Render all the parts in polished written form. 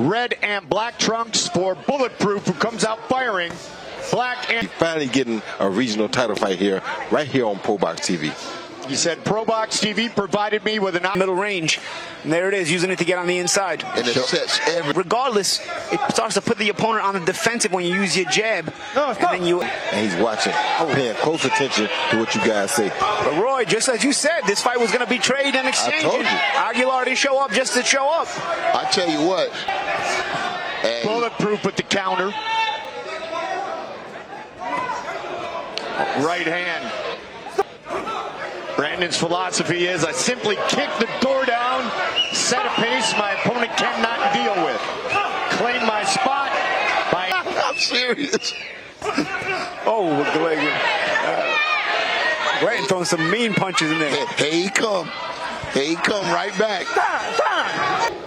red and black trunks for Bulletproof, who comes out firing black and... Finally getting a regional title fight here, right here on Pro Box TV. He said Pro Box TV provided me with a middle range. And there it is, using it to get on the inside. And it sets every... Regardless, it starts to put the opponent on the defensive when you use your jab. No, and then you... And he's watching, paying close attention to what you guys say. But Roy, just as you said, this fight was going to be trade and exchange. I told you. Aguilar didn't show up just to show up. I tell you what. Hey. Bulletproof with the counter. Right hand. Brandon's philosophy is I simply kick the door down, set a pace my opponent cannot deal with. Claim my spot by... I'm serious. Oh, Glanton throwing some mean punches in there. Here he come. Here he come right back.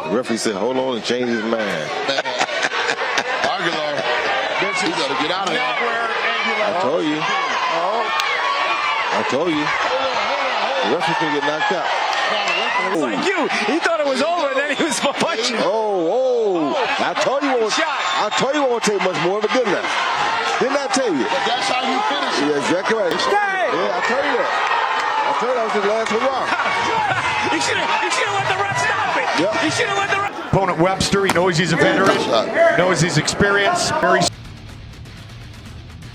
The referee said, hold on and change his mind. Aguilar, he got to get out of here. I told you. I told you. The referee's going to get knocked out. It's like you. He thought it was over, and then he was punching. I told you it won't take much more, but didn't I? Didn't I tell you? But that's how you finish it. Yeah, exactly right. Yeah, I told you that. I told you that was his last hurrah. You should have let the ref stop it. Yep. You should have let the ref. Opponent Webster, he knows he's a veteran, knows his experience.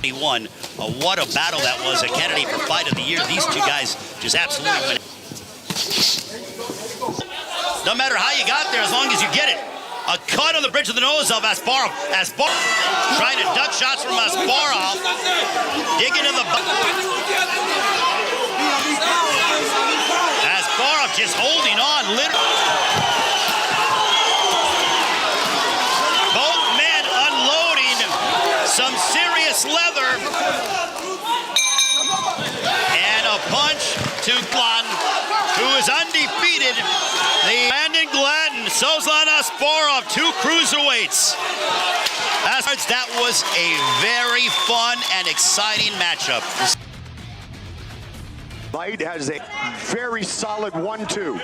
He won. What a battle that was at Kennedy for Fight of the Year. These two guys just absolutely win. No matter how you got there, as long as you get it. A cut on the bridge of the nose of Asparov. Trying to duck shots from Asparov. Digging to the... Asparov just holding on, literally. Both men unloading some serious leather. And a punch to Glanton, who is undefeated. The Brandon Glanton, Sozlan Asparov, two cruiserweights. That was a very fun and exciting matchup. Light has a very solid 1-2.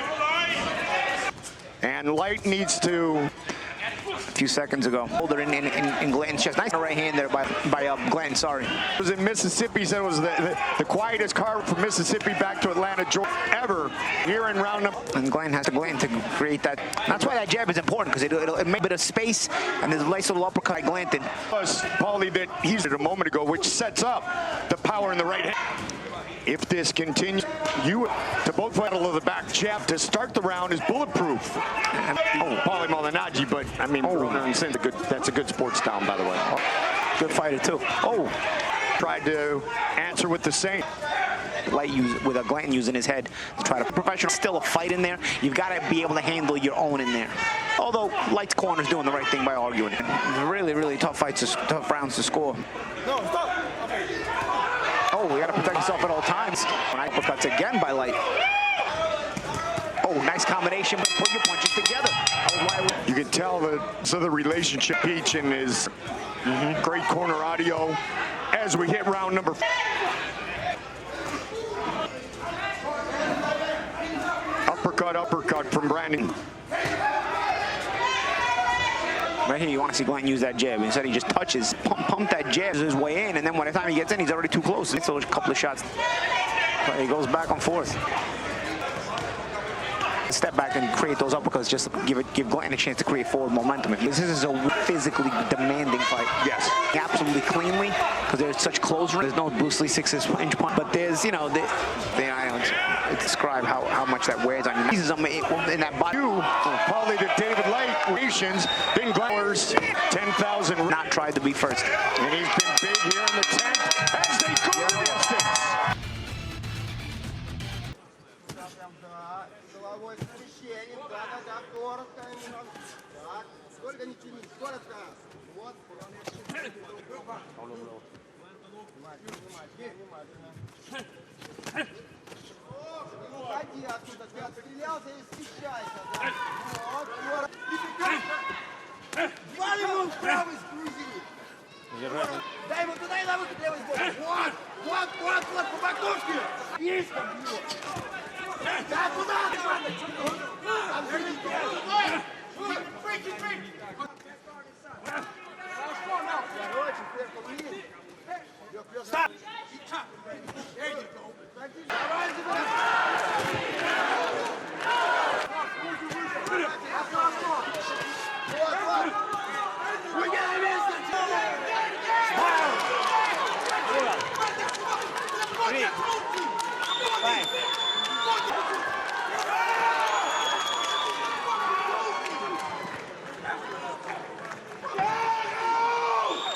And Light needs to... A few seconds ago. Holder in Glanton's chest. Nice right hand there by Glanton, sorry. It was in Mississippi, said it was the quietest car from Mississippi back to Atlanta, Georgia, ever here in round number. And Glanton has to create that. That's why that jab is important, because it'll make a bit of space, and there's a nice little uppercut by Glanton. Paulie, that he said a moment ago, which sets up the power in the right hand. If this continues, you to both battle of the back jab to start the round is Bulletproof. Paulie Malignaggi, but I mean, that's a good sports down, by the way. Good fighter too. Tried to answer with the same. Light with a Glanton using his head to try to professional. Still a fight in there. You've got to be able to handle your own in there. Although Light's corner's doing the right thing by arguing. Really, really tough fights, tough rounds to score. No, stop. We got to protect yourself at all times. Uppercuts again by Light. Nice combination, but put your punches together. You can tell the relationship Peach and his great corner audio as we hit round number 4. Uppercut from Brandon. Right here, you want to see Glanton use that jab. Instead, he just touches, pump that jab his way in, and then by the time he gets in, he's already too close. It's a couple of shots. But he goes back and forth. Step back and create those uppercuts just to give Glanton a chance to create forward momentum. This is a physically demanding fight. Yes. Absolutely cleanly, because there's such close range. There's no Bruce Lee 6-inch punch. But there's, describe how much that wears on you. Pieces in that body. Paulie to David Light. Nations, then Glowers, 10,000. Not tried to be first. And he's been big here in the 10th as they go the distance. Дай ему туда и на выход левой сбоку. Вот, по боковке. Есть как бьет. Да, туда. Break it, break it.